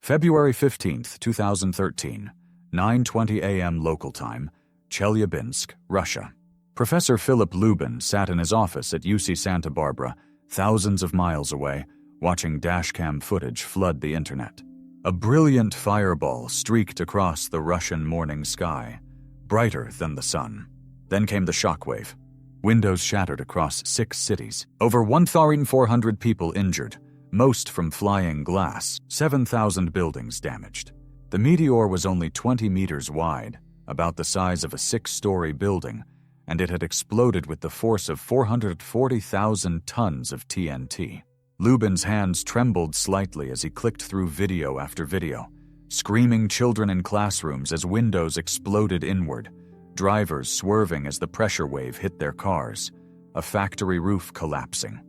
February 15th, 2013, 9:20 a.m. local time, Chelyabinsk, Russia. Professor Philip Lubin sat in his office at UC Santa Barbara, thousands of miles away, watching dashcam footage flood the internet. A brilliant fireball streaked across the Russian morning sky, brighter than the sun. Then came the shockwave. Windows shattered across 6 cities. Over 1,400 people injured, most from flying glass, 7,000 buildings damaged. The meteor was only 20 meters wide, about the size of a 6-story building, and it had exploded with the force of 440,000 tons of TNT. Lubin's hands trembled slightly as he clicked through video after video, screaming children in classrooms as windows exploded inward, drivers swerving as the pressure wave hit their cars, a factory roof collapsing.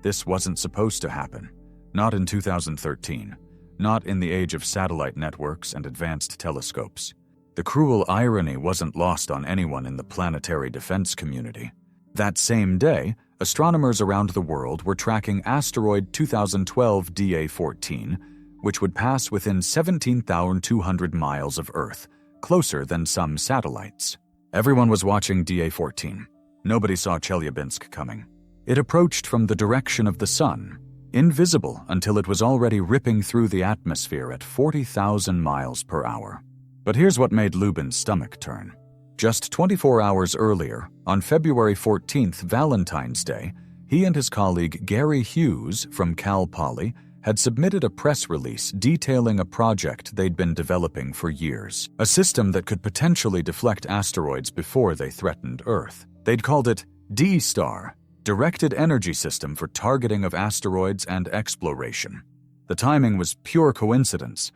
This wasn't supposed to happen. Not in 2013. Not in the age of satellite networks and advanced telescopes. The cruel irony wasn't lost on anyone in the planetary defense community. That same day, astronomers around the world were tracking asteroid 2012 DA14, which would pass within 17,200 miles of Earth, closer than some satellites. Everyone was watching DA14. Nobody saw Chelyabinsk coming. It approached from the direction of the sun, invisible until it was already ripping through the atmosphere at 40,000 miles per hour. But here's what made Lubin's stomach turn. Just 24 hours earlier, on February 14th, Valentine's Day, he and his colleague Gary Hughes from Cal Poly had submitted a press release detailing a project they'd been developing for years, a system that could potentially deflect asteroids before they threatened Earth. They'd called it D-STAR, Directed Energy System for Targeting of Asteroids and Exploration. The timing was pure coincidence,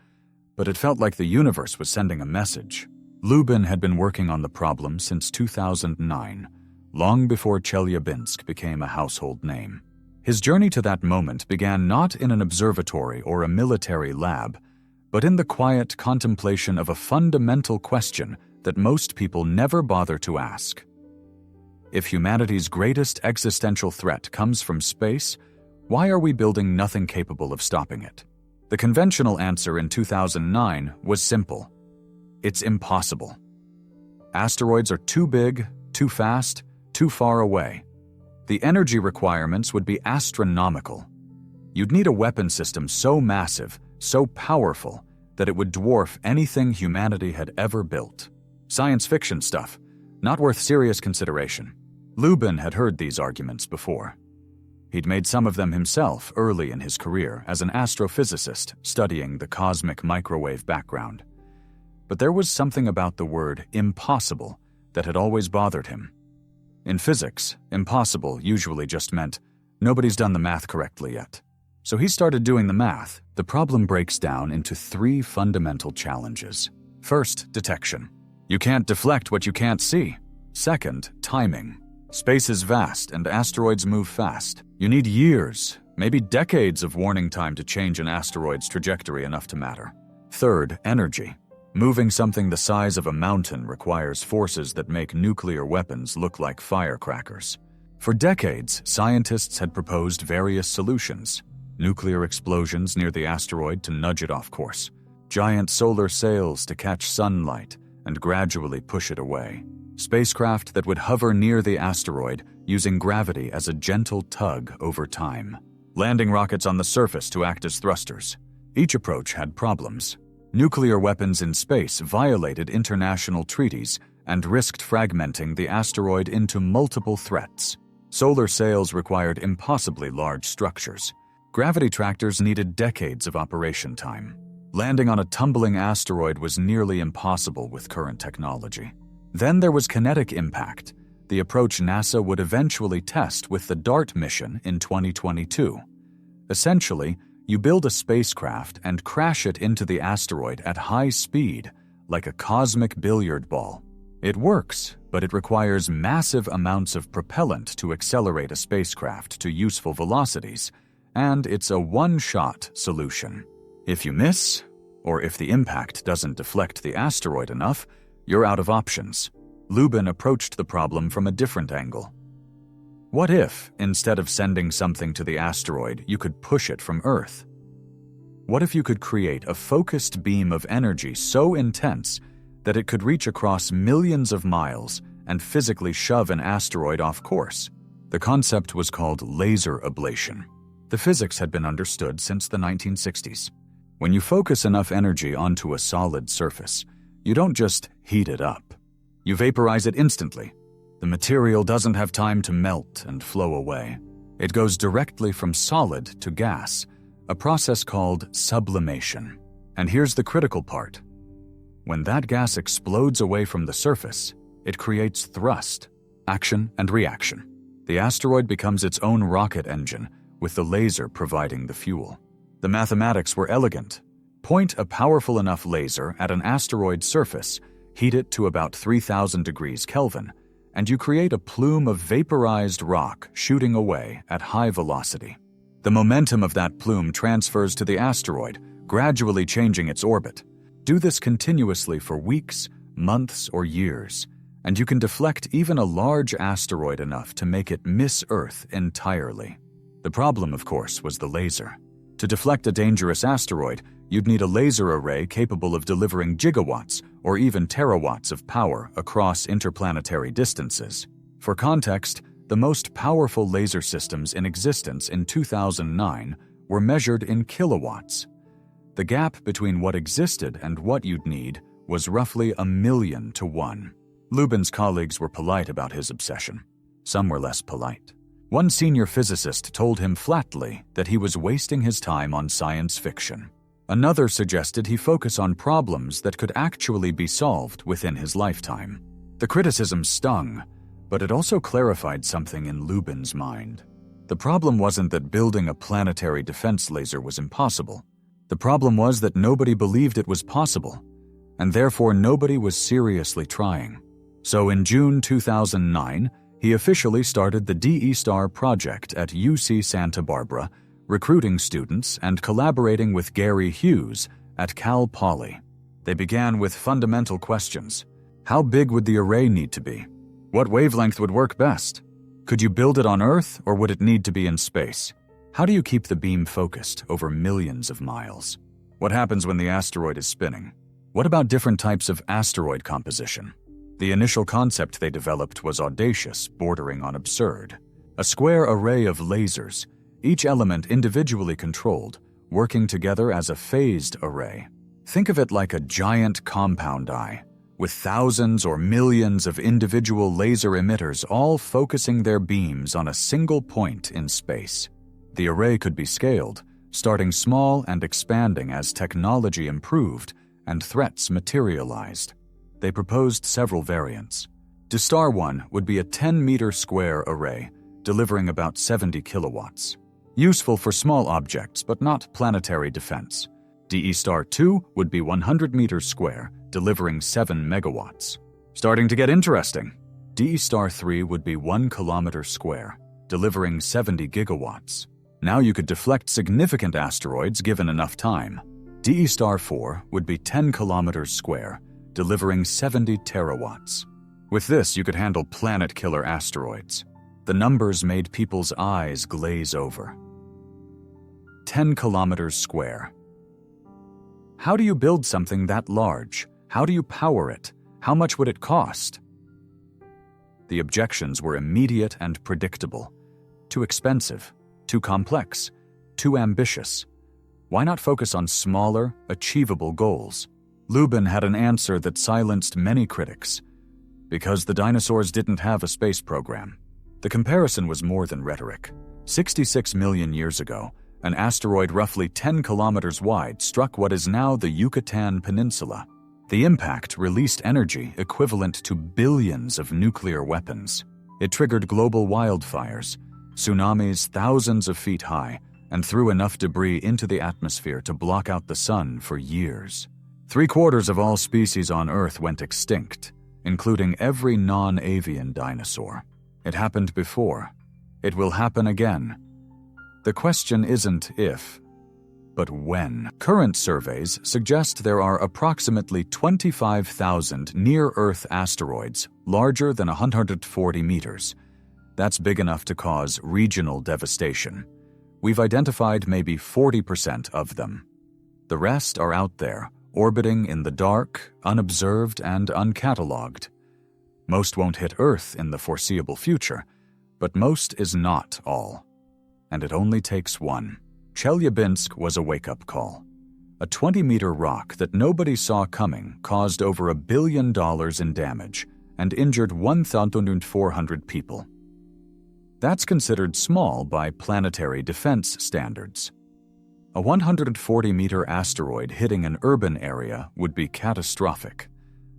but it felt like the universe was sending a message. Lubin had been working on the problem since 2009, long before Chelyabinsk became a household name. His journey to that moment began not in an observatory or a military lab, but in the quiet contemplation of a fundamental question that most people never bother to ask. If humanity's greatest existential threat comes from space, why are we building nothing capable of stopping it? The conventional answer in 2009 was simple. It's impossible. Asteroids are too big, too fast, too far away. The energy requirements would be astronomical. You'd need a weapon system so massive, so powerful, that it would dwarf anything humanity had ever built. Science fiction stuff, not worth serious consideration. Lubin had heard these arguments before. He'd made some of them himself early in his career as an astrophysicist studying the cosmic microwave background. But there was something about the word impossible that had always bothered him. In physics, impossible usually just meant nobody's done the math correctly yet. So he started doing the math. The problem breaks down into 3 fundamental challenges. First, detection. You can't deflect what you can't see. Second, timing. Space is vast and asteroids move fast. You need years, maybe decades of warning time to change an asteroid's trajectory enough to matter. Third, energy. Moving something the size of a mountain requires forces that make nuclear weapons look like firecrackers. For decades, scientists had proposed various solutions. Nuclear explosions near the asteroid to nudge it off course. Giant solar sails to catch sunlight and gradually push it away. Spacecraft that would hover near the asteroid using gravity as a gentle tug over time. Landing rockets on the surface to act as thrusters. Each approach had problems. Nuclear weapons in space violated international treaties and risked fragmenting the asteroid into multiple threats. Solar sails required impossibly large structures. Gravity tractors needed decades of operation time. Landing on a tumbling asteroid was nearly impossible with current technology. Then there was kinetic impact, the approach NASA would eventually test with the DART mission in 2022. Essentially, you build a spacecraft and crash it into the asteroid at high speed, like a cosmic billiard ball. It works, but it requires massive amounts of propellant to accelerate a spacecraft to useful velocities, and it's a one-shot solution. If you miss, or if the impact doesn't deflect the asteroid enough, you're out of options. Lubin approached the problem from a different angle. What if, instead of sending something to the asteroid, you could push it from Earth? What if you could create a focused beam of energy so intense that it could reach across millions of miles and physically shove an asteroid off course? The concept was called laser ablation. The physics had been understood since the 1960s. When you focus enough energy onto a solid surface, you don't just heat it up. You vaporize it instantly. The material doesn't have time to melt and flow away. It goes directly from solid to gas, a process called sublimation. And here's the critical part. When that gas explodes away from the surface, it creates thrust, action, and reaction. The asteroid becomes its own rocket engine, with the laser providing the fuel. The mathematics were elegant. Point a powerful enough laser at an asteroid surface, heat it to about 3,000 degrees Kelvin, and you create a plume of vaporized rock shooting away at high velocity. The momentum of that plume transfers to the asteroid, gradually changing its orbit. Do this continuously for weeks, months, or years, and you can deflect even a large asteroid enough to make it miss Earth entirely. The problem, of course, was the laser. To deflect a dangerous asteroid, you'd need a laser array capable of delivering gigawatts or even terawatts of power across interplanetary distances. For context, the most powerful laser systems in existence in 2009 were measured in kilowatts. The gap between what existed and what you'd need was roughly 1,000,000 to 1. Lubin's colleagues were polite about his obsession. Some were less polite. One senior physicist told him flatly that he was wasting his time on science fiction. Another suggested he focus on problems that could actually be solved within his lifetime. The criticism stung, but it also clarified something in Lubin's mind. The problem wasn't that building a planetary defense laser was impossible. The problem was that nobody believed it was possible, and therefore nobody was seriously trying. So in June 2009, he officially started the DE-STAR project at UC Santa Barbara, recruiting students and collaborating with Gary Hughes at Cal Poly. They began with fundamental questions. How big would the array need to be? What wavelength would work best? Could you build it on Earth, or would it need to be in space? How do you keep the beam focused over millions of miles? What happens when the asteroid is spinning? What about different types of asteroid composition? The initial concept they developed was audacious, bordering on absurd. A square array of lasers, each element individually controlled, working together as a phased array. Think of it like a giant compound eye, with thousands or millions of individual laser emitters all focusing their beams on a single point in space. The array could be scaled, starting small and expanding as technology improved and threats materialized. They proposed several variants. DE-STAR 1 would be a 10-meter square array, delivering about 70 kilowatts. Useful for small objects, but not planetary defense. DE-STAR 2 would be 100 meters square, delivering 7 megawatts. Starting to get interesting. DE-STAR 3 would be 1 kilometer square, delivering 70 gigawatts. Now you could deflect significant asteroids given enough time. DE-STAR 4 would be 10 kilometers square, delivering 70 terawatts. With this, you could handle planet-killer asteroids. The numbers made people's eyes glaze over. 10 kilometers square. How do you build something that large? How do you power it? How much would it cost? The objections were immediate and predictable. Too expensive, too complex, too ambitious. Why not focus on smaller, achievable goals? Lubin had an answer that silenced many critics. Because the dinosaurs didn't have a space program. The comparison was more than rhetoric. 66 million years ago, an asteroid roughly 10 kilometers wide struck what is now the Yucatan Peninsula. The impact released energy equivalent to billions of nuclear weapons. It triggered global wildfires, tsunamis thousands of feet high, and threw enough debris into the atmosphere to block out the sun for years. 3/4 of all species on Earth went extinct, including every non-avian dinosaur. It happened before. It will happen again. The question isn't if, but when. Current surveys suggest there are approximately 25,000 near-Earth asteroids larger than 140 meters. That's big enough to cause regional devastation. We've identified maybe 40% of them. The rest are out there, orbiting in the dark, unobserved, and uncatalogued. Most won't hit Earth in the foreseeable future, but most is not all. And it only takes one. Chelyabinsk was a wake-up call. A 20-meter rock that nobody saw coming caused over $1 billion in damage and injured 1,400 people. That's considered small by planetary defense standards. A 140-meter asteroid hitting an urban area would be catastrophic.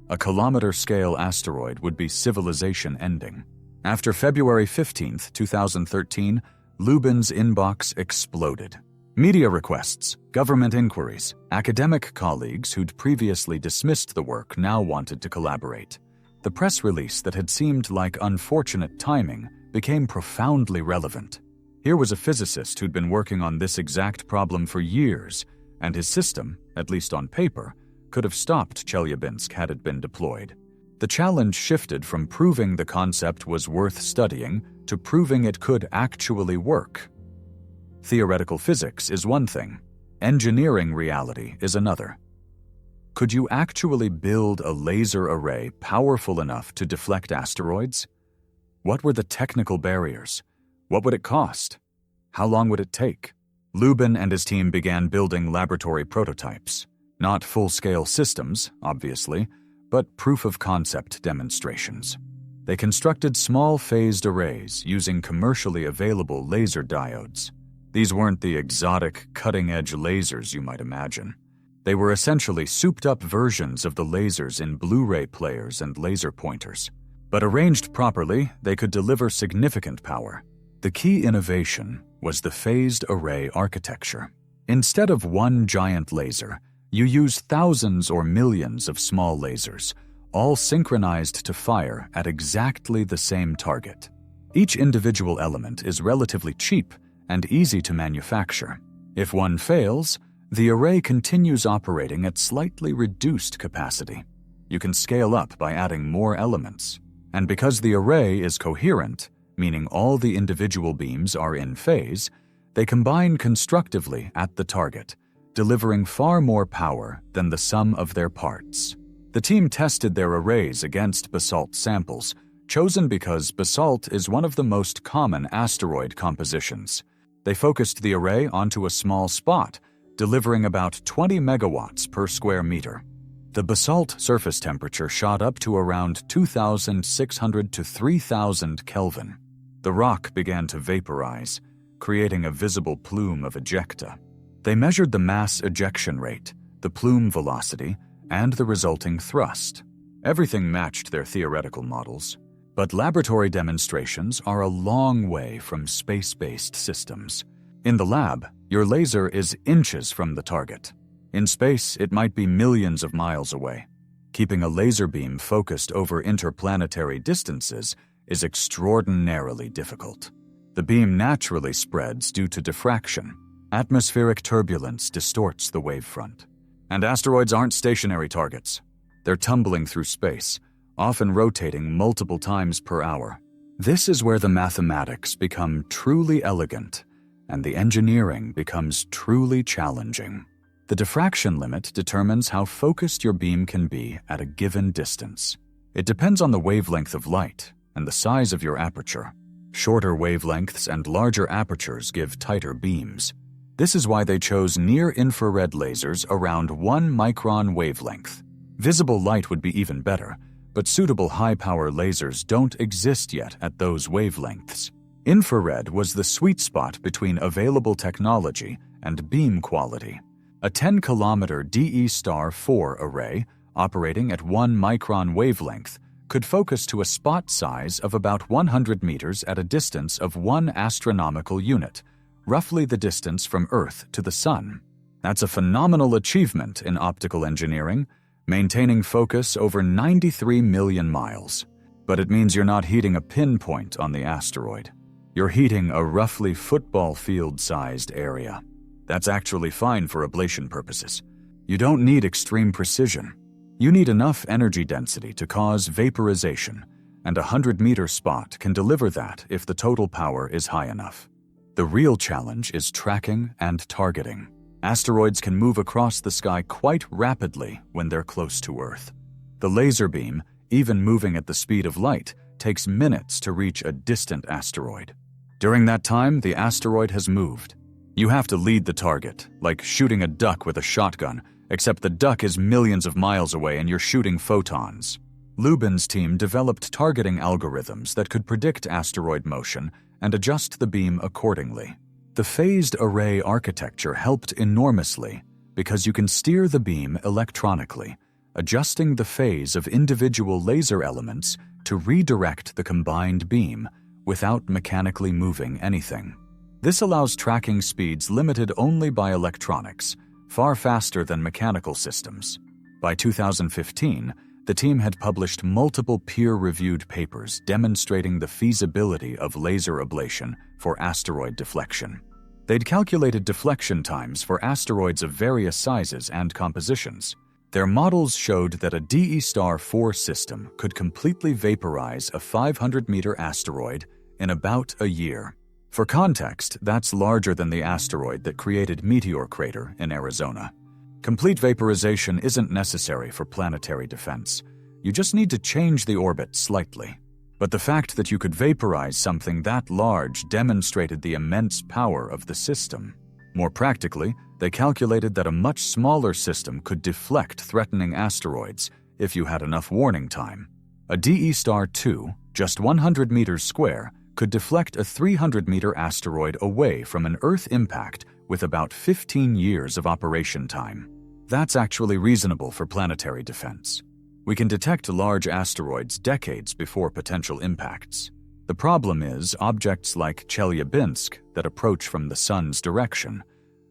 A kilometer-scale asteroid would be civilization-ending. After February 15, 2013, Lubin's inbox exploded. Media requests, government inquiries, academic colleagues who'd previously dismissed the work now wanted to collaborate. The press release that had seemed like unfortunate timing became profoundly relevant. Here was a physicist who'd been working on this exact problem for years, and his system, at least on paper, could have stopped Chelyabinsk had it been deployed. The challenge shifted from proving the concept was worth studying to proving it could actually work. Theoretical physics is one thing. Engineering reality is another. Could you actually build a laser array powerful enough to deflect asteroids? What were the technical barriers? What would it cost? How long would it take? Lubin and his team began building laboratory prototypes. Not full-scale systems, obviously, but proof-of-concept demonstrations. They constructed small phased arrays using commercially available laser diodes. These weren't the exotic, cutting-edge lasers you might imagine. They were essentially souped-up versions of the lasers in Blu-ray players and laser pointers. But arranged properly, they could deliver significant power. The key innovation was the phased array architecture. Instead of one giant laser, you use thousands or millions of small lasers, all synchronized to fire at exactly the same target. Each individual element is relatively cheap and easy to manufacture. If one fails, the array continues operating at slightly reduced capacity. You can scale up by adding more elements. And because the array is coherent, meaning all the individual beams are in phase, they combine constructively at the target, delivering far more power than the sum of their parts. The team tested their arrays against basalt samples, chosen because basalt is one of the most common asteroid compositions. They focused the array onto a small spot, delivering about 20 megawatts per square meter. The basalt surface temperature shot up to around 2,600 to 3,000 Kelvin. The rock began to vaporize, creating a visible plume of ejecta. They measured the mass ejection rate, the plume velocity, and the resulting thrust. Everything matched their theoretical models. But laboratory demonstrations are a long way from space-based systems. In the lab, your laser is inches from the target. In space, it might be millions of miles away. Keeping a laser beam focused over interplanetary distances is extraordinarily difficult. The beam naturally spreads due to diffraction. Atmospheric turbulence distorts the wavefront. And asteroids aren't stationary targets. They're tumbling through space, often rotating multiple times per hour. This is where the mathematics become truly elegant and the engineering becomes truly challenging. The diffraction limit determines how focused your beam can be at a given distance. It depends on the wavelength of light and the size of your aperture. Shorter wavelengths and larger apertures give tighter beams. This is why they chose near-infrared lasers around 1 micron wavelength. Visible light would be even better, but suitable high-power lasers don't exist yet at those wavelengths. Infrared was the sweet spot between available technology and beam quality. A 10-kilometer DE*4 array, operating at 1 micron wavelength, could focus to a spot size of about 100 meters at a distance of 1 astronomical unit, roughly the distance from Earth to the Sun. That's a phenomenal achievement in optical engineering, maintaining focus over 93 million miles. But it means you're not heating a pinpoint on the asteroid. You're heating a roughly football field-sized area. That's actually fine for ablation purposes. You don't need extreme precision. You need enough energy density to cause vaporization, and a 100-meter spot can deliver that if the total power is high enough. The real challenge is tracking and targeting. Asteroids can move across the sky quite rapidly when they're close to Earth. The laser beam, even moving at the speed of light, takes minutes to reach a distant asteroid. During that time, the asteroid has moved. You have to lead the target, like shooting a duck with a shotgun, except the duck is millions of miles away and you're shooting photons. Lubin's team developed targeting algorithms that could predict asteroid motion and adjust the beam accordingly. The phased array architecture helped enormously because you can steer the beam electronically, adjusting the phase of individual laser elements to redirect the combined beam without mechanically moving anything. This allows tracking speeds limited only by electronics, far faster than mechanical systems. By 2015, the team had published multiple peer-reviewed papers demonstrating the feasibility of laser ablation for asteroid deflection. They'd calculated deflection times for asteroids of various sizes and compositions. Their models showed that a DE-Star-4 system could completely vaporize a 500-meter asteroid in about a year. For context, that's larger than the asteroid that created Meteor Crater in Arizona. Complete vaporization isn't necessary for planetary defense. You just need to change the orbit slightly. But the fact that you could vaporize something that large demonstrated the immense power of the system. More practically, they calculated that a much smaller system could deflect threatening asteroids if you had enough warning time. A DE-Star-2, just 100 meters square, could deflect a 300-meter asteroid away from an Earth impact with about 15 years of operation time. That's actually reasonable for planetary defense. We can detect large asteroids decades before potential impacts. The problem is objects like Chelyabinsk that approach from the sun's direction.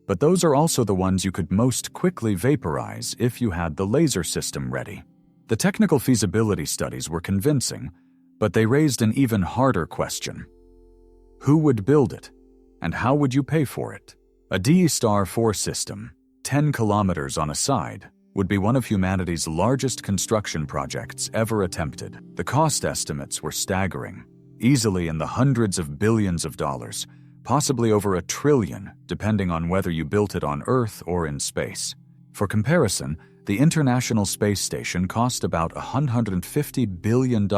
But those are also the ones you could most quickly vaporize if you had the laser system ready. The technical feasibility studies were convincing, but they raised an even harder question. Who would build it, and how would you pay for it? A DE-Star-4 system, 10 kilometers on a side, would be one of humanity's largest construction projects ever attempted. The cost estimates were staggering, easily in the hundreds of billions of dollars, possibly over $1 trillion, depending on whether you built it on Earth or in space. For comparison, the International Space Station cost about $150 billion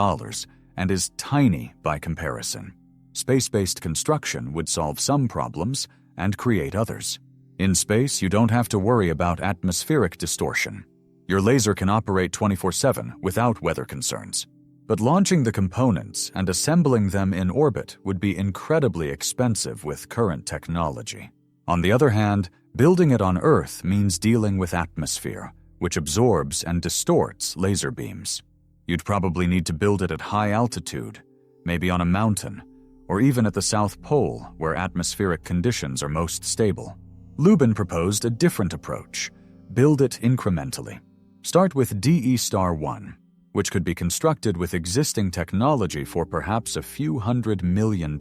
and is tiny by comparison. Space-based construction would solve some problems and create others. In space, you don't have to worry about atmospheric distortion. Your laser can operate 24/7 without weather concerns. But launching the components and assembling them in orbit would be incredibly expensive with current technology. On the other hand, building it on Earth means dealing with atmosphere, which absorbs and distorts laser beams. You'd probably need to build it at high altitude, maybe on a mountain, or even at the South Pole, where atmospheric conditions are most stable. Lubin proposed a different approach. Build it incrementally. Start with DE-Star-1, which could be constructed with existing technology for perhaps a few $100 million.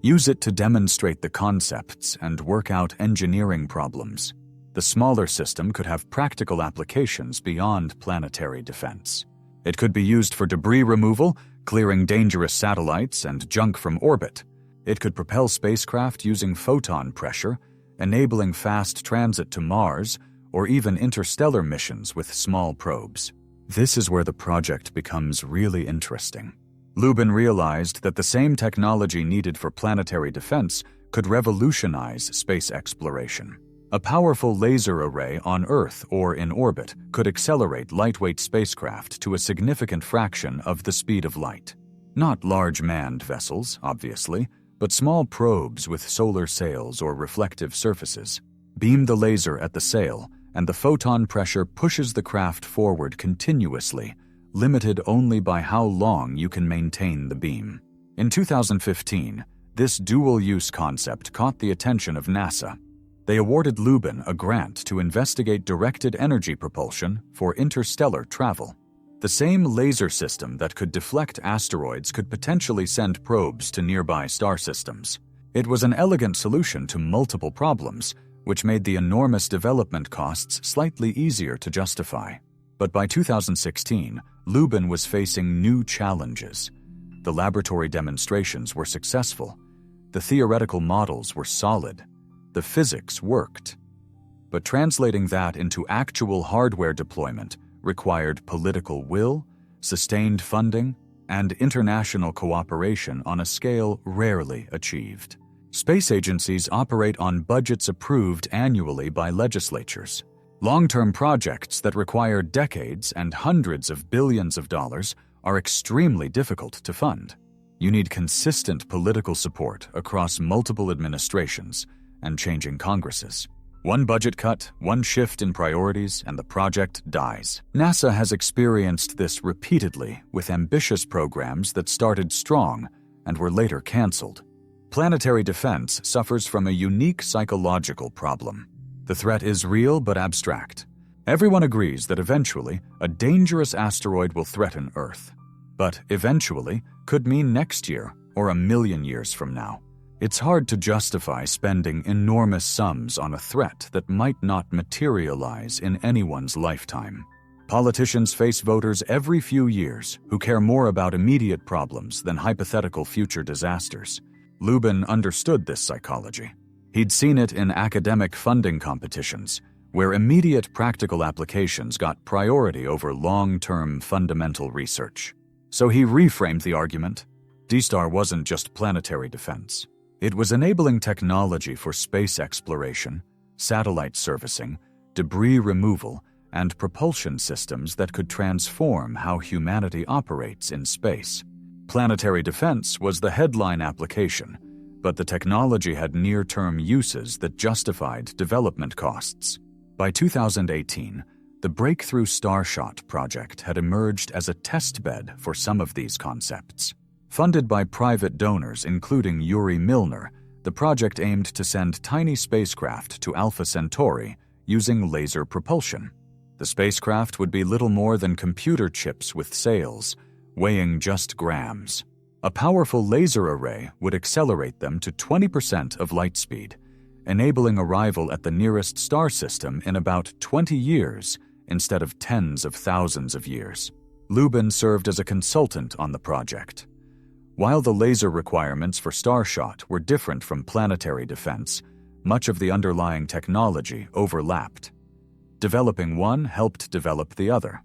Use it to demonstrate the concepts and work out engineering problems. The smaller system could have practical applications beyond planetary defense. It could be used for debris removal, clearing dangerous satellites and junk from orbit. It could propel spacecraft using photon pressure, enabling fast transit to Mars, or even interstellar missions with small probes. This is where the project becomes really interesting. Lubin realized that the same technology needed for planetary defense could revolutionize space exploration. A powerful laser array on Earth or in orbit could accelerate lightweight spacecraft to a significant fraction of the speed of light. Not large manned vessels, obviously, but small probes with solar sails or reflective surfaces. Beam the laser at the sail, and the photon pressure pushes the craft forward continuously, limited only by how long you can maintain the beam. In 2015, this dual-use concept caught the attention of NASA. They awarded Lubin a grant to investigate directed energy propulsion for interstellar travel. The same laser system that could deflect asteroids could potentially send probes to nearby star systems. It was an elegant solution to multiple problems, which made the enormous development costs slightly easier to justify. But by 2016, Lubin was facing new challenges. The laboratory demonstrations were successful. The theoretical models were solid. The physics worked. but translating that into actual hardware deployment required political will, sustained funding, and international cooperation on a scale rarely achieved. Space agencies operate on budgets approved annually by legislatures. Long-term projects that require decades and hundreds of billions of dollars are extremely difficult to fund. You need consistent political support across multiple administrations and changing Congresses. One budget cut, one shift in priorities, and the project dies. NASA has experienced this repeatedly with ambitious programs that started strong and were later canceled. Planetary defense suffers from a unique psychological problem. The threat is real but abstract. Everyone agrees that eventually a dangerous asteroid will threaten Earth. But eventually could mean next year or 1,000,000 years from now. It's hard to justify spending enormous sums on a threat that might not materialize in anyone's lifetime. Politicians face voters every few years who care more about immediate problems than hypothetical future disasters. Lubin understood this psychology. He'd seen it in academic funding competitions, where immediate practical applications got priority over long-term fundamental research. So he reframed the argument. D-Star wasn't just planetary defense. It was enabling technology for space exploration, satellite servicing, debris removal, and propulsion systems that could transform how humanity operates in space. Planetary defense was the headline application, but the technology had near-term uses that justified development costs. By 2018, the Breakthrough Starshot project had emerged as a testbed for some of these concepts. Funded by private donors including Yuri Milner, the project aimed to send tiny spacecraft to Alpha Centauri using laser propulsion. The spacecraft would be little more than computer chips with sails, weighing just grams. A powerful laser array would accelerate them to 20% of light speed, enabling arrival at the nearest star system in about 20 years instead of tens of thousands of years. Lubin served as a consultant on the project. While the laser requirements for Starshot were different from planetary defense, much of the underlying technology overlapped. Developing one helped develop the other,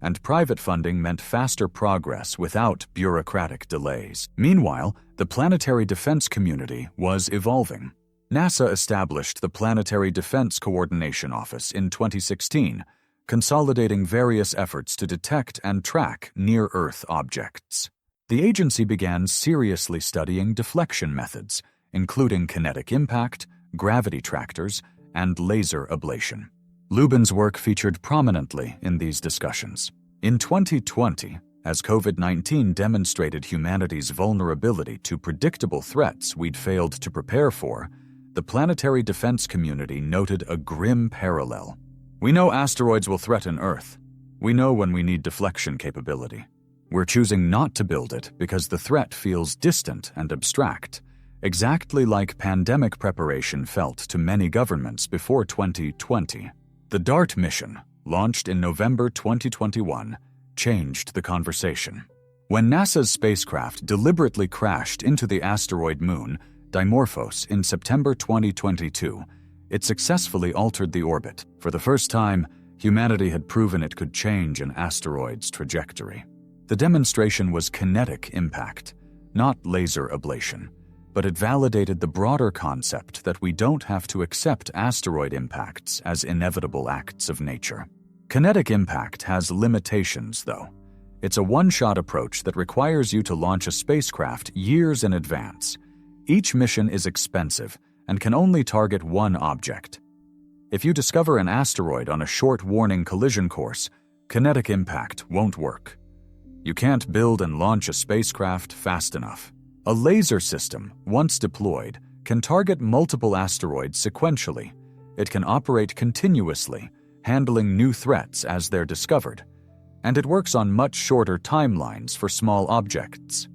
and private funding meant faster progress without bureaucratic delays. Meanwhile, the planetary defense community was evolving. NASA established the Planetary Defense Coordination Office in 2016, consolidating various efforts to detect and track near-Earth objects. The agency began seriously studying deflection methods, including kinetic impact, gravity tractors, and laser ablation. Lubin's work featured prominently in these discussions. In 2020, as COVID-19 demonstrated humanity's vulnerability to predictable threats we'd failed to prepare for, the planetary defense community noted a grim parallel. We know asteroids will threaten Earth. We know when we need deflection capability. We're choosing not to build it because the threat feels distant and abstract, exactly like pandemic preparation felt to many governments before 2020. The DART mission, launched in November 2021, changed the conversation. When NASA's spacecraft deliberately crashed into the asteroid moon, Dimorphos, in September 2022, it successfully altered the orbit. For the first time, humanity had proven it could change an asteroid's trajectory. The demonstration was kinetic impact, not laser ablation, but it validated the broader concept that we don't have to accept asteroid impacts as inevitable acts of nature. Kinetic impact has limitations, though. It's a one-shot approach that requires you to launch a spacecraft years in advance. Each mission is expensive and can only target one object. If you discover an asteroid on a short warning collision course, kinetic impact won't work. You can't build and launch a spacecraft fast enough. A laser system, once deployed, can target multiple asteroids sequentially. It can operate continuously, handling new threats as they're discovered. And it works on much shorter timelines for small objects.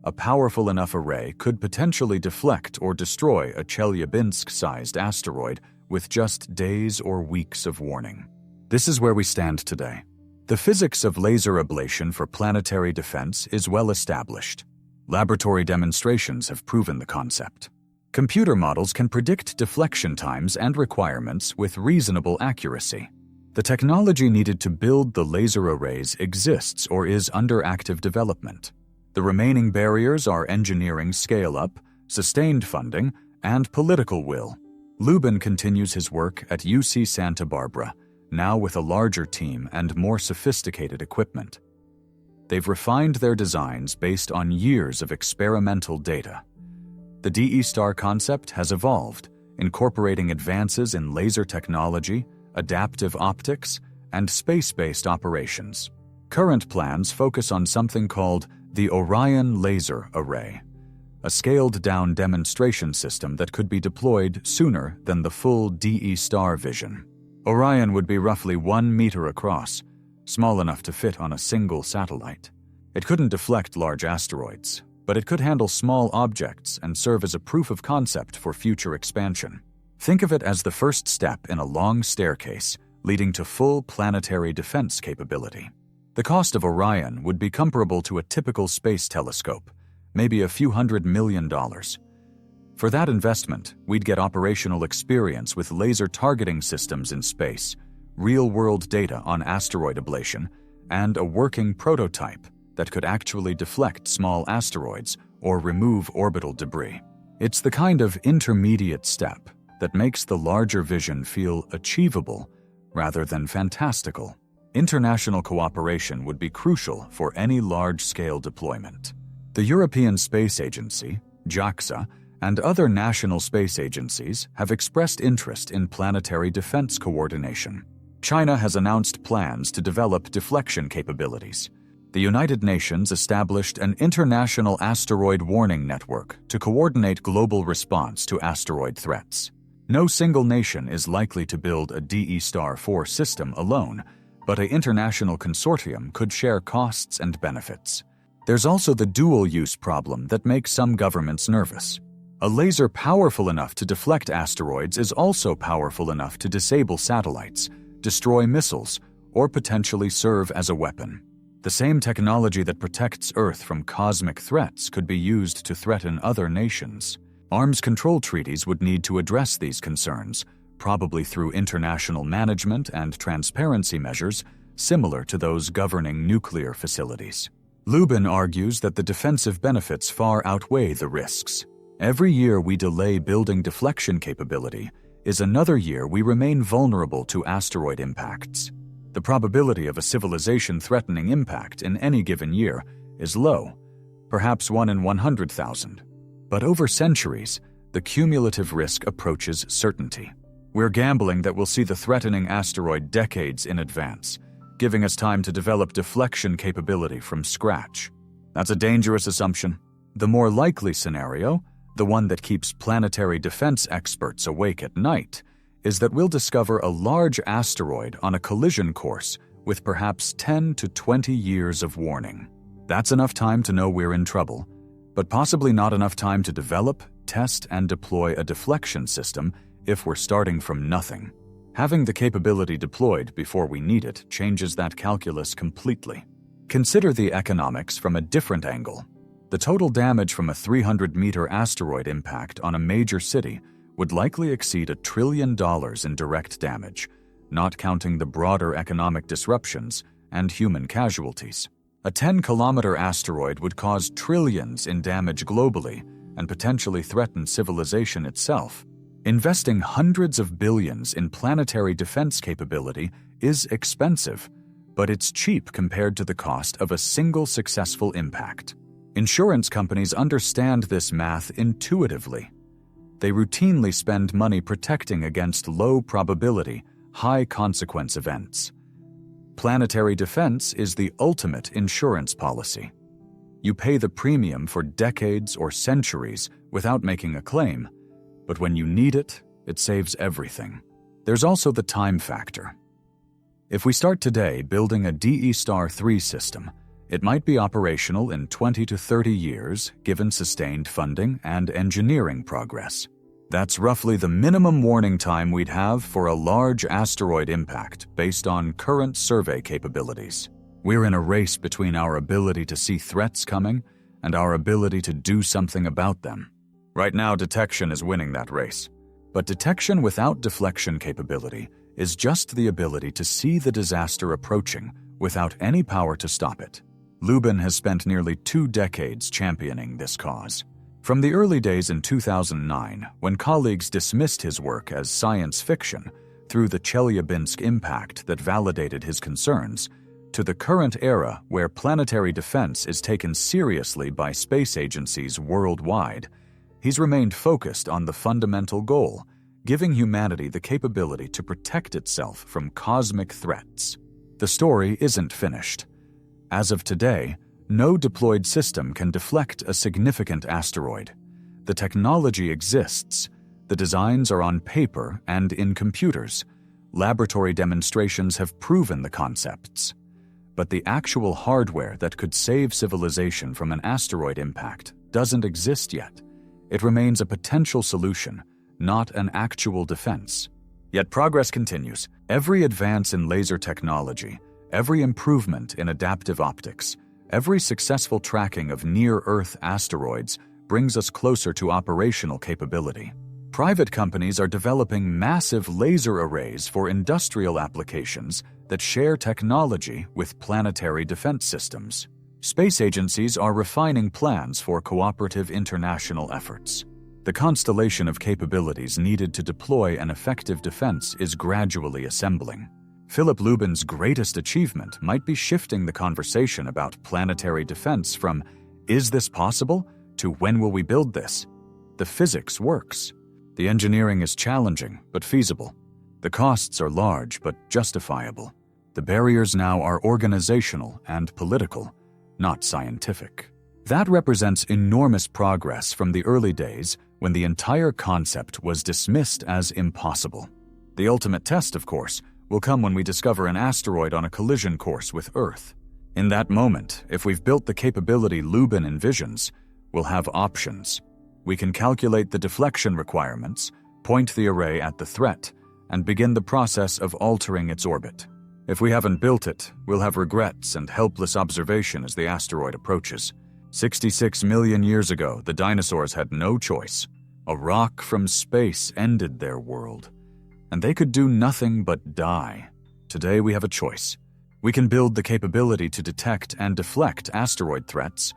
A powerful enough array could potentially deflect or destroy a Chelyabinsk-sized asteroid with just days or weeks of warning. This is where we stand today. The physics of laser ablation for planetary defense is well established. Laboratory demonstrations have proven the concept. Computer models can predict deflection times and requirements with reasonable accuracy. The technology needed to build the laser arrays exists or is under active development. The remaining barriers are engineering scale-up, sustained funding, and political will. Lubin continues his work at UC Santa Barbara, now with a larger team and more sophisticated equipment. They've refined their designs based on years of experimental data. The DE star concept has evolved, incorporating advances in laser technology, adaptive optics, and space-based operations. Current plans focus on something called the Orion Laser Array, a scaled-down demonstration system that could be deployed sooner than the full DE star vision. Orion would be roughly 1 meter across, small enough to fit on a single satellite. It couldn't deflect large asteroids, but it could handle small objects and serve as a proof of concept for future expansion. Think of it as the first step in a long staircase leading to full planetary defense capability. The cost of Orion would be comparable to a typical space telescope, maybe a few $100 million. For that investment, we'd get operational experience with laser targeting systems in space, real-world data on asteroid ablation, and a working prototype that could actually deflect small asteroids or remove orbital debris. It's the kind of intermediate step that makes the larger vision feel achievable rather than fantastical. International cooperation would be crucial for any large-scale deployment. The European Space Agency, JAXA, and other national space agencies have expressed interest in planetary defense coordination. China has announced plans to develop deflection capabilities. The United Nations established an international asteroid warning network to coordinate global response to asteroid threats. No single nation is likely to build a DE Star 4 system alone, but an international consortium could share costs and benefits. There's also the dual-use problem that makes some governments nervous. A laser powerful enough to deflect asteroids is also powerful enough to disable satellites, destroy missiles, or potentially serve as a weapon. The same technology that protects Earth from cosmic threats could be used to threaten other nations. Arms control treaties would need to address these concerns, probably through international management and transparency measures similar to those governing nuclear facilities. Lubin argues that the defensive benefits far outweigh the risks. Every year we delay building deflection capability is another year we remain vulnerable to asteroid impacts. The probability of a civilization-threatening impact in any given year is low, perhaps 1 in 100,000. But over centuries, the cumulative risk approaches certainty. We're gambling that we'll see the threatening asteroid decades in advance, giving us time to develop deflection capability from scratch. That's a dangerous assumption. The more likely scenario, the one that keeps planetary defense experts awake at night, is that we'll discover a large asteroid on a collision course with perhaps 10 to 20 years of warning. That's enough time to know we're in trouble, but possibly not enough time to develop, test, and deploy a deflection system if we're starting from nothing. Having the capability deployed before we need it changes that calculus completely. Consider the economics from a different angle. The total damage from a 300-meter asteroid impact on a major city would likely exceed $1 trillion in direct damage, not counting the broader economic disruptions and human casualties. A 10-kilometer asteroid would cause trillions in damage globally and potentially threaten civilization itself. Investing hundreds of billions in planetary defense capability is expensive, but it's cheap compared to the cost of a single successful impact. Insurance companies understand this math intuitively. They routinely spend money protecting against low-probability, high-consequence events. Planetary defense is the ultimate insurance policy. You pay the premium for decades or centuries without making a claim, but when you need it, it saves everything. There's also the time factor. If we start today building a DE Star 3 system, it might be operational in 20 to 30 years given sustained funding and engineering progress. That's roughly the minimum warning time we'd have for a large asteroid impact based on current survey capabilities. We're in a race between our ability to see threats coming and our ability to do something about them. Right now, detection is winning that race. But detection without deflection capability is just the ability to see the disaster approaching without any power to stop it. Lubin has spent nearly 2 decades championing this cause. From the early days in 2009, when colleagues dismissed his work as science fiction, through the Chelyabinsk impact that validated his concerns, to the current era where planetary defense is taken seriously by space agencies worldwide, he's remained focused on the fundamental goal, giving humanity the capability to protect itself from cosmic threats. The story isn't finished. As of today, no deployed system can deflect a significant asteroid. The technology exists. The designs are on paper and in computers. Laboratory demonstrations have proven the concepts. But the actual hardware that could save civilization from an asteroid impact doesn't exist yet. It remains a potential solution, not an actual defense. Yet progress continues. Every advance in laser technology, every improvement in adaptive optics, every successful tracking of near-Earth asteroids brings us closer to operational capability. Private companies are developing massive laser arrays for industrial applications that share technology with planetary defense systems. Space agencies are refining plans for cooperative international efforts. The constellation of capabilities needed to deploy an effective defense is gradually assembling. Philip Lubin's greatest achievement might be shifting the conversation about planetary defense from "is this possible?" to "when will we build this?" The physics works. The engineering is challenging but feasible. The costs are large but justifiable. The barriers now are organizational and political, not scientific. That represents enormous progress from the early days when the entire concept was dismissed as impossible. The ultimate test, of course, will come when we discover an asteroid on a collision course with Earth. In that moment, if we've built the capability Lubin envisions, we'll have options. We can calculate the deflection requirements, point the array at the threat, and begin the process of altering its orbit. If we haven't built it, we'll have regrets and helpless observation as the asteroid approaches. 66 million years ago, the dinosaurs had no choice. A rock from space ended their world, and they could do nothing but die. Today we have a choice. We can build the capability to detect and deflect asteroid threats,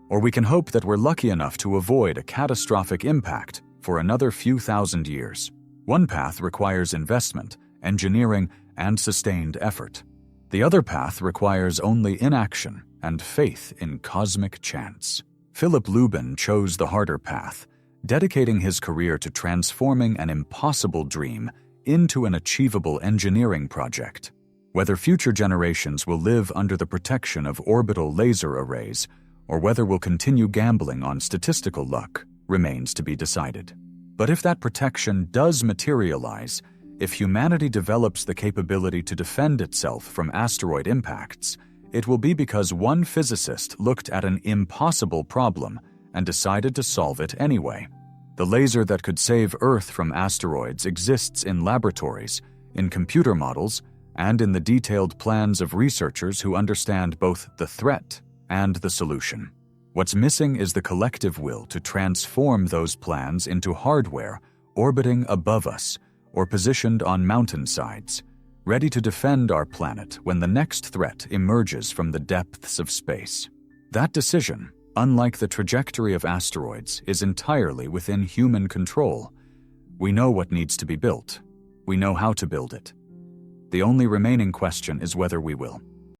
or we can hope that we're lucky enough to avoid a catastrophic impact for another few thousand years. One path requires investment, engineering, and sustained effort. The other path requires only inaction and faith in cosmic chance. Philip Lubin chose the harder path, dedicating his career to transforming an impossible dream into an achievable engineering project. Whether future generations will live under the protection of orbital laser arrays, or whether we'll continue gambling on statistical luck, remains to be decided. But if that protection does materialize, if humanity develops the capability to defend itself from asteroid impacts, it will be because one physicist looked at an impossible problem and decided to solve it anyway. The laser that could save Earth from asteroids exists in laboratories, in computer models, and in the detailed plans of researchers who understand both the threat and the solution. What's missing is the collective will to transform those plans into hardware orbiting above us or positioned on mountainsides, ready to defend our planet when the next threat emerges from the depths of space. That decision, unlike the trajectory of asteroids, is entirely within human control. We know what needs to be built. We know how to build it. The only remaining question is whether we will.